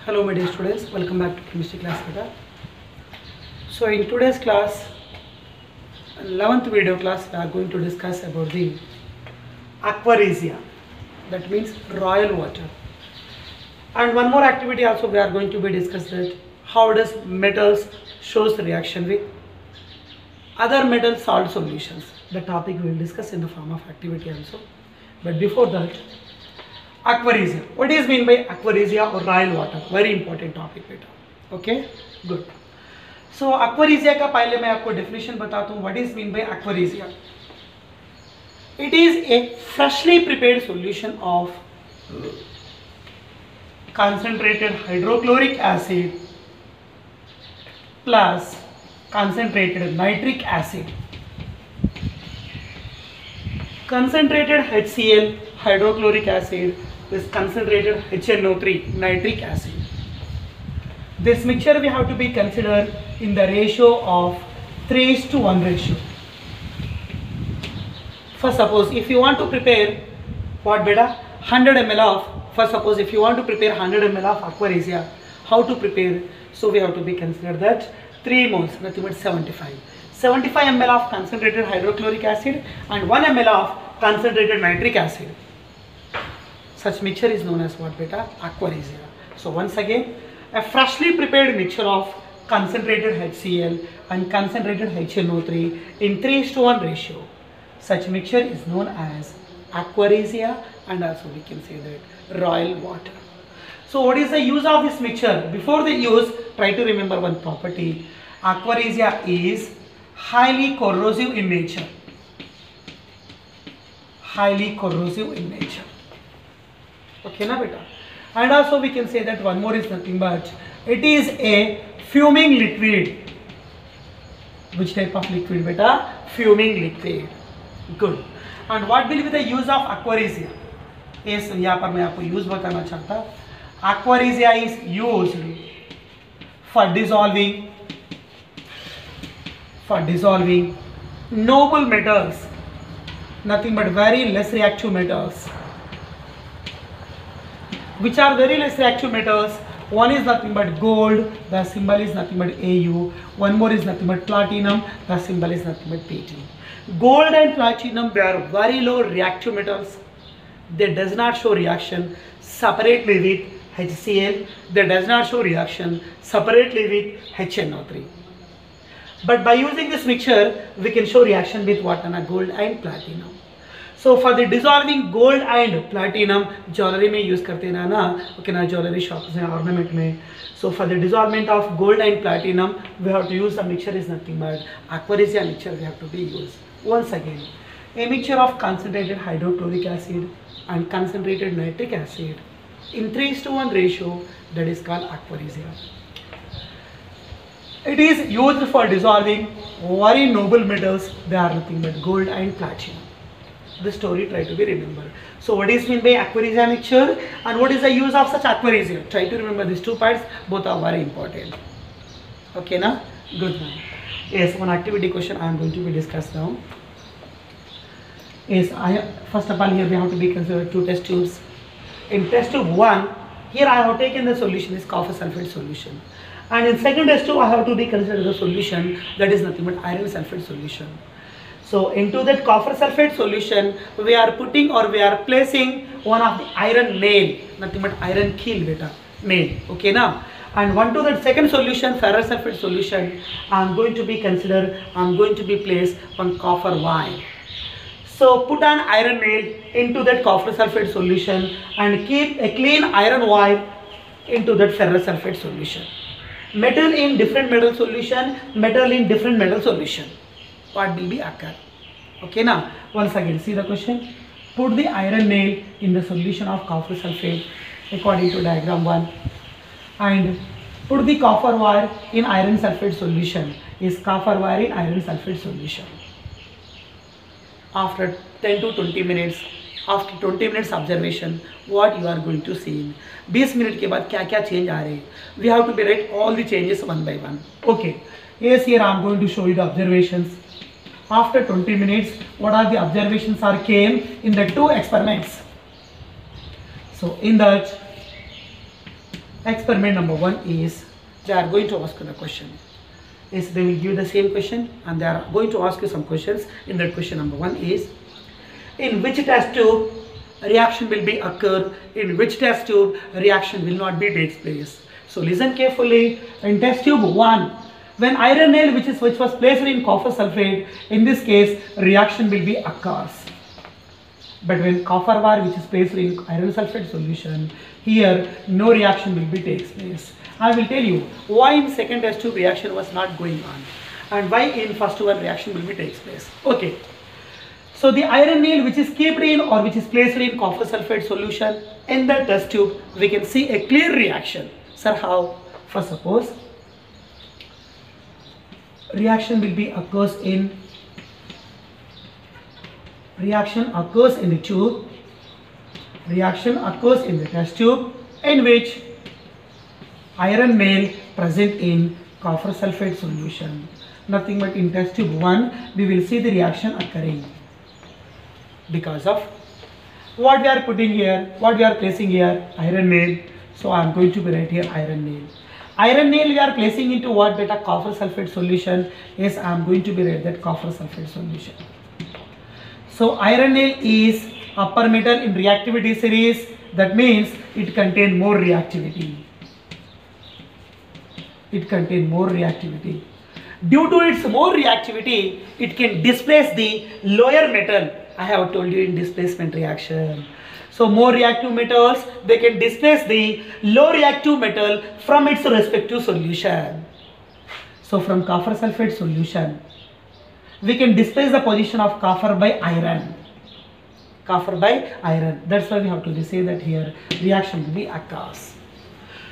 Hello my dear students, welcome back to chemistry class beta. So in today's class, 11th video class, we are going to discuss about the aquaresia, that means royal water. And one more activity also we are going to be discussed, that how does metals shows reaction with other metal salt solutions. The topic we will discuss in the form of activity also. But before that, aquaresia. What is mean by aquaresia or royal water? Very important topic beta. Okay, good. So aquaresia का पहले मैं आपको definition बताता हूँ. What is mean by aquaresia? It is a freshly prepared solution of concentrated hydrochloric acid plus concentrated nitric acid. Concentrated HCl hydrochloric acid with concentrated HNO3 nitric acid. This mixture we have to be considered in the ratio of 3:1 ratio. First suppose if you want to prepare what beta 100 ml of, first suppose if you want to prepare 100 ml of aquaresia, how to prepare? So we have to be considered that 3 moles, nothing but 75 ml of concentrated hydrochloric acid and 1 ml of concentrated nitric acid. Such mixture is known as what beta? Aquaresia. So once again, a freshly prepared mixture of concentrated HCl and concentrated HNO3 in 3:1 ratio. Such mixture is known as aquaresia, and also we can say that royal water. So what is the use of this mixture? Before the use, try to remember one property. Aquaresia is highly corrosive in nature. Highly corrosive in nature. Okay na beta? And also we can say that one more is nothing but it is a fuming liquid. Which type of liquid beta? Fuming liquid. Good. And what will be the use of aquaresia? Yes, यहाँ पर मैं आपको use बताना चाहता. Aquaresia is used for dissolving noble metals, nothing but very less reactive metals. Which are very less reactive metals? One is nothing but gold, the symbol is nothing but Au. One more is nothing but platinum, the symbol is nothing but Pt. Gold and platinum, they are very low reactive metals. They does not show reaction separately with HCl. They does not show reaction separately with HNO3. But by using this mixture, we can show reaction with what? Gold and platinum. So for the dissolving gold and platinum, jewelry में use करते हैं ना, okay ना, jewelry shops हैं, ornament में. So for the dissolvement of gold and platinum, we have to use the mixture is nothing but aquaresia mixture we have to be used. Once again, a mixture of concentrated hydrochloric acid and concentrated nitric acid in 3:1 ratio, that is called aquaresia. It is used for dissolving very noble metals. They are nothing but gold and platinum. This story try to be remembered. So what is meant by aquaresia mixture and what is the use of such aquaresia? Try to remember these two parts. Both are very important. Okay na? Good now. Yes, one activity question I am going to be discussed now. Yes, first of all here we have to be considered two test tubes. In test tube 1, here I have taken the solution is copper sulfate solution. And in second test tube I have to be considered the solution that is nothing but iron sulfate solution. So into that copper sulfate solution, we are putting or we are placing one of the iron nail, nothing but iron keel beta, nail, okay now. And one to that second solution, ferrous sulfate solution, I am going to be placed on copper wire. So put an iron nail into that copper sulfate solution and keep a clean iron wire into that ferrous sulfate solution. Metal in different metal solution, metal in different metal solution. What will be occur? Okay now, once again see the question. Put the iron nail in the solution of copper sulfate according to diagram 1 and put the copper wire in iron sulfate solution. Is copper wire in iron sulfate solution. After 10 to 20 minutes, after 20 minutes observation, what you are going to see? 20 minutes के बाद क्या क्या change आ रहे हैं? We have to be write all the changes one by one. Okay. Yes, here I am going to show you the observations. After 20 minutes, what are the observations are came in the two experiments. So in that Experiment number 1 is they are going to ask you the question. Is they will give the same question and they are going to ask you some questions. In that question number 1 is, in which test tube reaction will be occur, in which test tube reaction will not be takes place. So listen carefully. In test tube 1, when iron nail which was placed in copper sulfate, in this case reaction will be occurs. But when copper bar which is placed in iron sulfate solution, here no reaction will be takes place. I will tell you why in second test tube reaction was not going on and why in first one reaction will be takes place. Okay. So the iron nail which is kept in or which is placed in copper sulfate solution, in the test tube we can see a clear reaction. Sir, how? First suppose reaction occurs in the tube, reaction occurs in the test tube in which iron nail present in copper sulfate solution. Nothing but in test tube 1 we will see the reaction occurring because of what we are putting here, what we are placing here, iron nail. So I am going to be write here iron nail. Iron nail we are placing into what beta? Copper sulfate solution. Yes, I am going to be write that copper sulfate solution. So iron nail is upper metal in reactivity series. That means it contains more reactivity. It contains more reactivity. Due to its more reactivity, it can displace the lower metal. I have told you in displacement reaction. So more reactive metals, they can displace the low reactive metal from its respective solution. So from copper sulfate solution, we can displace the position of copper by iron. Copper by iron. That's why we have to say that here reaction will be occurs.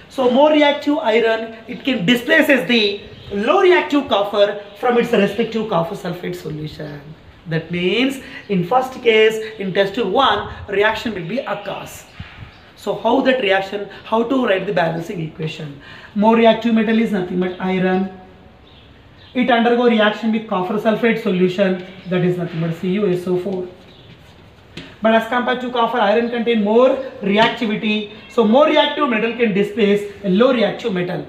So more reactive iron, it can displaces the low reactive copper from its respective copper sulfate solution. That means in first case in test tube 1 reaction will be occurs. So how that reaction, how to write the balancing equation? More reactive metal is nothing but iron. It undergo reaction with copper sulfate solution, that is nothing but CuSO4. But as compared to copper, iron contain more reactivity. So more reactive metal can displace a low reactive metal.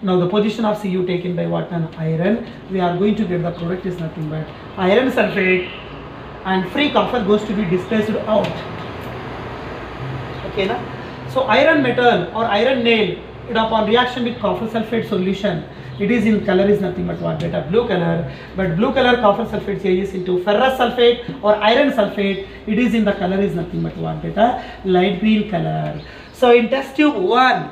Now the position of Cu taken by what? An iron. We are going to get the product is nothing but iron sulfate and free copper goes to be displaced out. Okay, na? So iron metal or iron nail, it upon reaction with copper sulfate solution, it is in color is nothing but what? Beta blue color. But blue color copper sulfate changes into ferrous sulfate or iron sulfate. It is in the color is nothing but what? Beta light green color. So in test tube 1,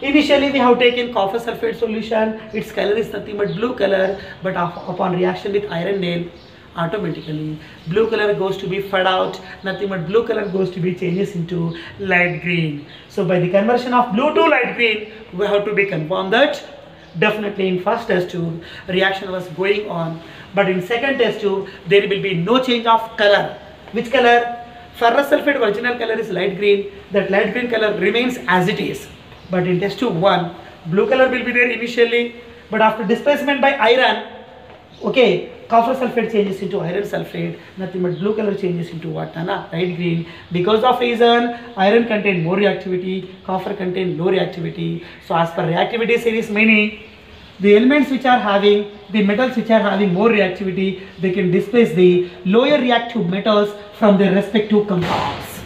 initially we have taken copper sulfate solution, its color is nothing but blue color, but upon reaction with iron nail, automatically blue color goes to be fed out, nothing but blue color goes to be changes into light green. So by the conversion of blue to light green, we have to be confirmed that definitely in first test tube reaction was going on, but in second test tube there will be no change of color. Which color? Ferrous sulfate original color is light green, that light green color remains as it is. But in test tube 1, blue color will be there initially, but after displacement by iron, okay, copper sulfate changes into iron sulfate, nothing but blue color changes into what? Light green. Because of reason, iron contain more reactivity, copper contain low reactivity. So as per reactivity series meaning, the elements which are having, the metals which are having more reactivity, they can displace the lower reactive metals from their respective compounds.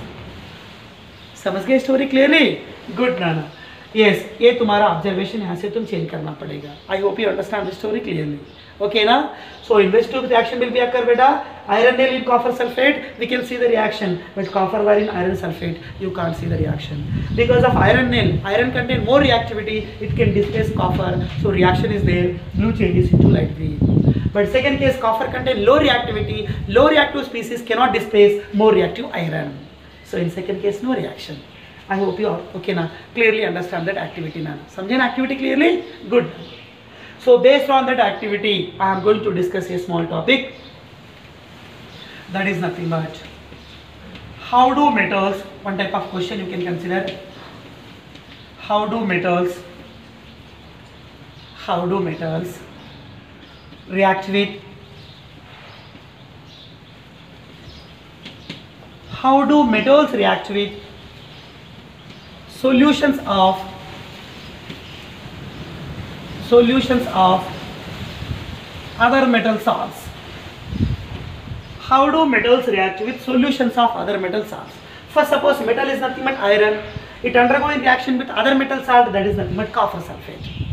समझ गए story clearly? Good नाना. Yes, ये तुम्हारा observation यहाँ से तुम change करना पड़ेगा. I hope you understand the story clearly. Okay na? So in which tube reaction will be occur beta? Iron nail in copper sulfate, we can see the reaction, but copper wire in iron sulfate, you can't see the reaction. Because of iron nail, iron contain more reactivity, it can displace copper, so reaction is there, blue changes into light green. But second case, copper contain low reactivity, low reactive species cannot displace more reactive iron. So in second case, no reaction. I hope you are okay now, clearly understand that activity now. Samjhe na activity clearly? Good. So based on that activity, I am going to discuss a small topic. That is nothing but how do metals, one type of question you can consider, how do metals react with, solutions of other metal salts. How do metals react with solutions of other metal salts? First, suppose metal is nothing but iron. It undergoing reaction with other metal salt, that is nothing but copper sulfate.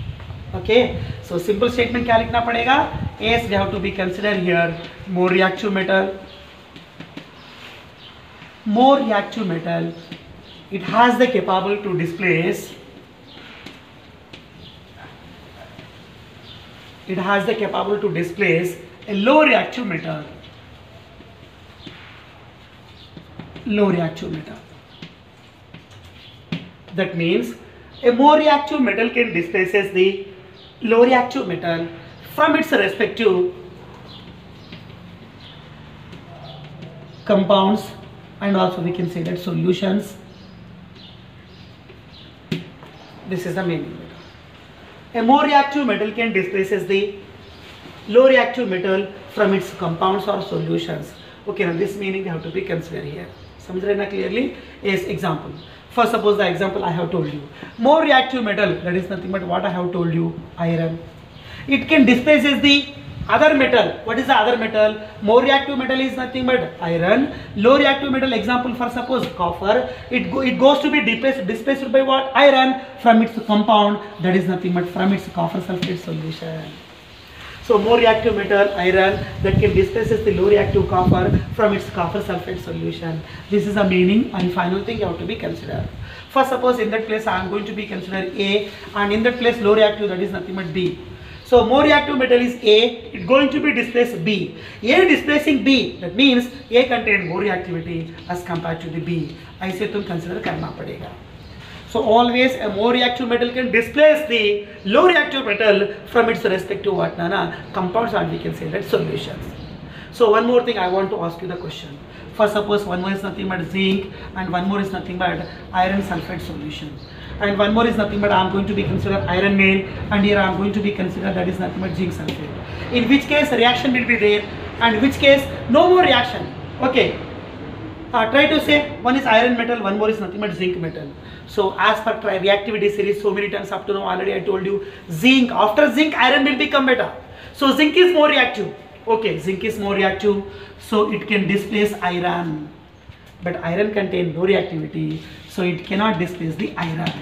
Okay, so simple statement क्या लिखना पड़ेगा? Yes, we have to be considered here more reactive metal. More reactive metal, it has the capable to displace. It has the capable to displace a low reactive metal. Low reactive metal. That means a more reactive metal can displaces the low reactive metal from its respective compounds, and also we can say that solutions. This is the meaning. A more reactive metal can displaces the low reactive metal from its compounds or solutions. Okay, now this meaning we have to be considered here. समझ रहे ना clearly? Yes, example. First, suppose the example I have told you. More reactive metal, that is nothing but what I have told you, iron. It can displaces the other metal. What is the other metal? More reactive metal is nothing but iron. Low reactive metal, example for suppose copper. It goes to be displaced by what? Iron from its compound, that is nothing but from its copper sulfate solution. So more reactive metal, iron, that can displaces the low reactive copper from its copper sulfate solution. This is the meaning and final thing you have to be considered. First, suppose in that place I am going to be considered A, and in that place low reactive, that is nothing but B. So more reactive metal is A, it's going to be displaced B. A displacing B, that means A contain more reactivity as compared to the B. ऐसे तुम consider करना पड़ेगा. So always a more reactive metal can displace the low reactive metal from its respective what compounds, and we can say that solutions. So one more thing I want to ask you the question. First, suppose one more is nothing but zinc and one more is nothing but iron sulfate solution. And one more is nothing but I am going to be considered iron male, and here I am going to be considered that is nothing but zinc sulfate. In which case reaction will be there, and in which case no more reaction. Okay. Try to say one is iron metal, one more is nothing but zinc metal. So as per reactivity series, so many times up to now already I told you, zinc, after zinc iron will become better. So zinc is more reactive. Okay, zinc is more reactive, so it can displace iron. But iron contains no reactivity, so it cannot displace the iron.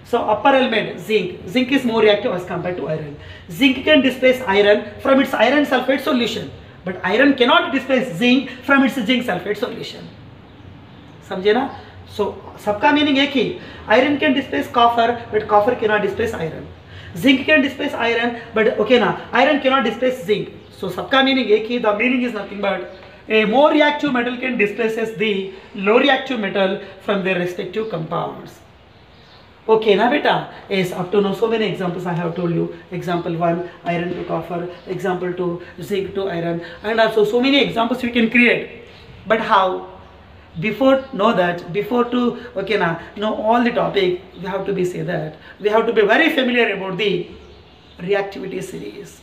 So upper element zinc is more reactive as compared to iron. Zinc can displace iron from its iron sulfate solution, but iron cannot displace zinc from its zinc sulfate solution. समझे ना? So सबका meaning एक ही. Iron can displace copper, but copper cannot displace iron. Zinc can displace iron, but okay ना, iron cannot displace zinc. So सबका meaning एक ही. The meaning is nothing but a more reactive metal can displaces the low reactive metal from their respective compounds. Okay na beta? Yes, up to now so many examples I have told you. Example 1, iron to copper. Example 2, zinc to iron. And also so many examples we can create. But how? Before know that, before to okay na, know all the topic, we have to be say that we have to be very familiar about the reactivity series.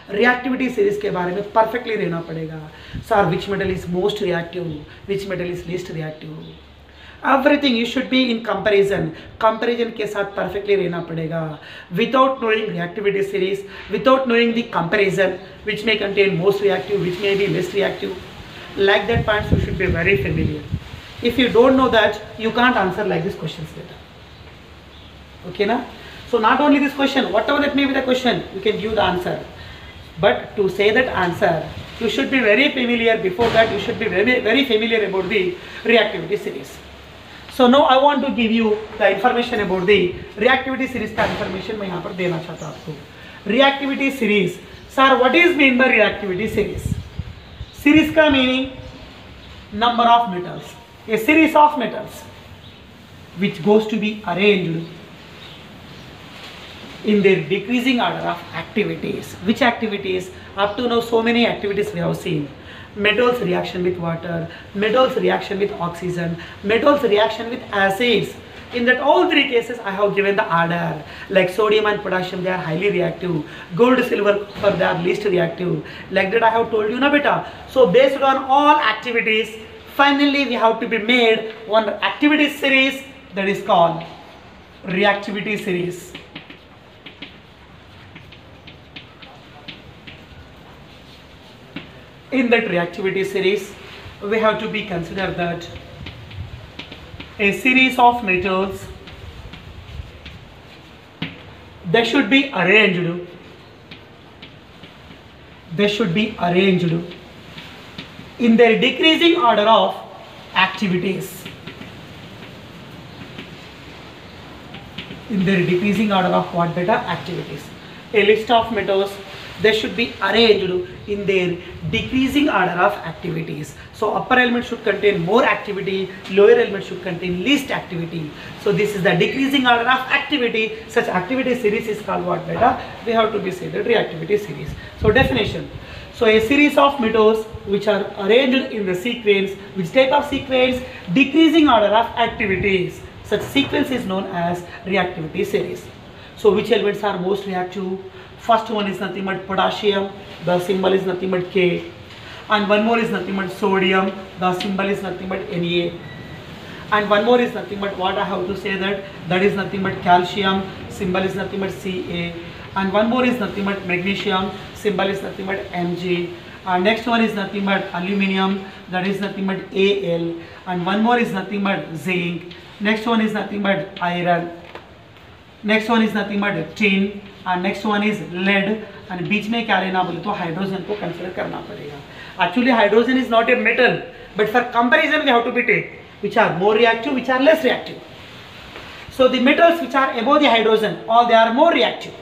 Reactivity series के बारे में perfectly रहना पड़ेगा. Sir, which metal is most reactive? Which metal is least reactive? Everything you should be in comparison. Comparison के साथ perfectly रहना पड़ेगा. Without knowing reactivity series, without knowing the comparison, which may contain most reactive, which may be less reactive, like that points you should be very familiar. If you don't know that, you can't answer like this questions later. Okay na? So not only this question, whatever that may be the question, you can give the answer. But to say that answer, you should be very familiar. Before that, you should be very familiar about the reactivity series. So now I want to give you the information about the reactivity series का information मैं यहाँ पर देना चाहता हूँ आपको. Reactivity series. Sir, what is mean by reactivity series? Series का meaning number of metals. A series of metals which goes to be arranged in their decreasing order of activities. Which activities? Up to now so many activities we have seen. Metals reaction with water, metals reaction with oxygen, metals reaction with acids. In that all three cases I have given the order. Like sodium and potassium, they are highly reactive. Gold, silver, copper, they are least reactive. Like that I have told you na beta. So based on all activities, finally we have to be made one activity series that is called reactivity series. In that reactivity series, we have to be considered that a series of metals, they should be arranged in their decreasing order of activities. In their decreasing order of what beta? Activities. A list of metals, they should be arranged in their decreasing order of activities. So upper element should contain more activity, lower element should contain least activity. So this is the decreasing order of activity. Such activity series is called what beta? We have to be said that reactivity series. So definition. So a series of metals which are arranged in the sequence, which type of sequence? Decreasing order of activities. Such sequence is known as reactivity series. So which elements are most reactive? First one is nothing but potassium, the symbol is nothing but K. And one more is nothing but sodium, the symbol is nothing but Na. And one more is nothing but what I have to say that is nothing but calcium, symbol is nothing but Ca. And one more is nothing but magnesium, symbol is nothing but Mg. And next one is nothing but aluminium, that is nothing but Al. And one more is nothing but zinc. Next one is nothing but iron. Next one is nothing but tin. And next one is lead. And बीच में क्या लेना बोले तो hydrogen को consider करना पड़ेगा. Actually hydrogen is not a metal, but for comparison we have to be take which are more reactive, which are less reactive. So the metals which are above the hydrogen, all they are more reactive,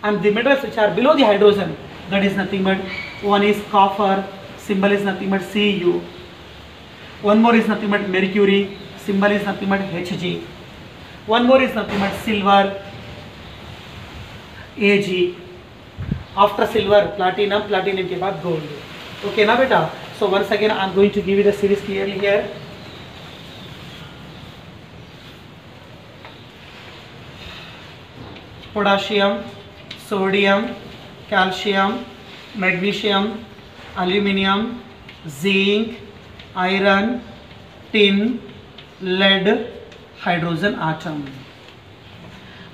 and the metals which are below the hydrogen, that is nothing but one is copper, symbol is nothing but Cu. One more is nothing but mercury, symbol is nothing but Hg. One more is nothing but silver, Ag. After silver, platinum, platinum के बाद gold. Okay ना बेटा? So once again I am going to give you the series clearly here. Potassium, sodium, calcium, magnesium, aluminium, zinc, iron, tin, lead, hydrogen atom.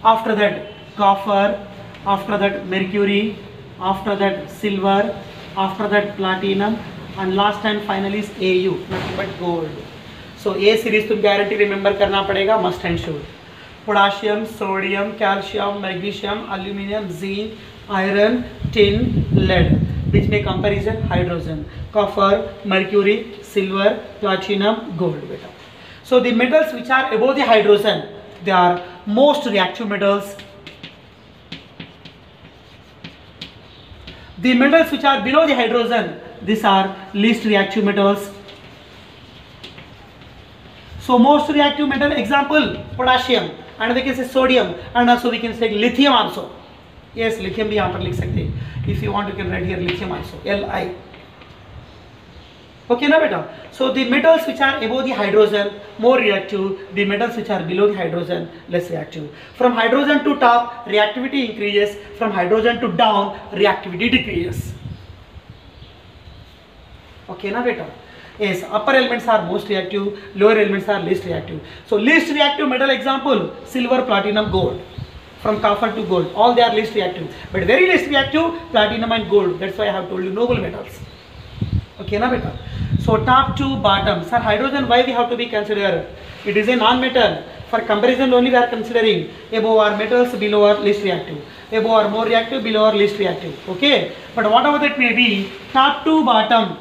After that copper, after that mercury, after that silver, after that platinum, and last and finally is Au, nothing but gold. So A series तुम guarantee remember करना पड़ेगा, must and should. Potassium, sodium, calcium, magnesium, aluminium, zinc, iron, tin, lead. Which may comparison hydrogen, copper, mercury, silver, platinum, gold. Beta. So the metals which are above the hydrogen, they are most reactive metals. The metals which are below the hydrogen, these are least reactive metals. So most reactive metal, example potassium, and we can say sodium, and also we can say lithium also. Yes, lithium भी यहाँ पर लिख सकते हैं. If you want, you can write here lithium also, Li. Okay ना बेटा? So the metals which are above the hydrogen more reactive, the metals which are below the hydrogen less reactive. From hydrogen to top, reactivity increases. From hydrogen to down, reactivity decreases. Okay ना बेटा? Yes, upper elements are most reactive, lower elements are least reactive. So least reactive metal example, silver, platinum, gold. From copper to gold, all they are least reactive. But very least reactive, platinum and gold. That's why I have told you noble metals. Okay na beta? So top to bottom. Sir, hydrogen, why we have to be considered? It is a non-metal. For comparison only we are considering above are metals, below are least reactive. Above are more reactive, below are least reactive. Okay? But whatever that may be, top to bottom,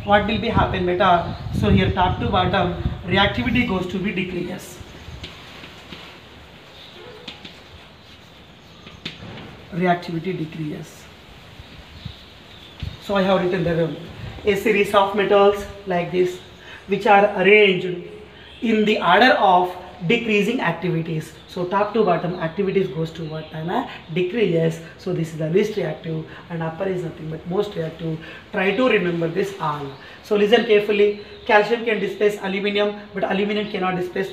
what will be happen beta? So here top to bottom, reactivity goes to be decreases. Reactivity decreases. So I have written there a series of metals like this which are arranged in the order of decreasing activities. So top to bottom activities goes to what? Decreases. So this is the least reactive and upper is nothing but most reactive. Try to remember this all. So listen carefully. Calcium can displace aluminium, but aluminium cannot displace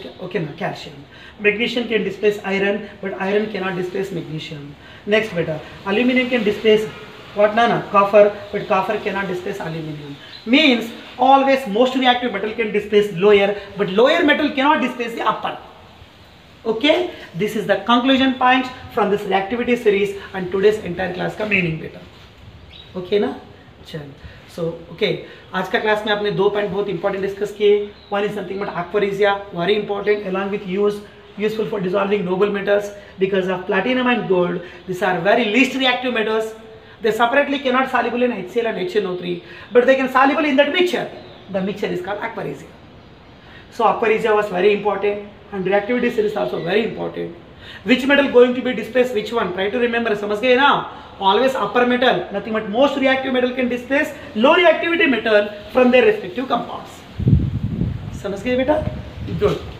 calcium. Magnesium can displace iron, but iron cannot displace magnesium. Next beta, aluminium can displace what? Copper, but copper cannot displace aluminium. means always most reactive metal can displace lower, but lower metal cannot displace the upper. Okay, this is the conclusion point from this reactivity series and today's entire class का meaning बेटा. Okay ना, चल. So okay, आज का class में आपने दो point बहुत इंपॉर्टेंट डिस्कस किए. One is nothing but aquaresia, very important, along with useful for dissolving noble metals because of platinum and gold. These are very least reactive metals. They separately cannot soluble in HCl and HNO3, but they can soluble in that mixture. The mixture is called aquaresia. So aquaresia was very important, and reactivity series also very important. Which metal going to be displaced? Which one? Try to remember. समझ गए ना? Always upper metal. Nothing but most reactive metal can displace low reactivity metal from their respective compounds. समझ गए बेटा? Good.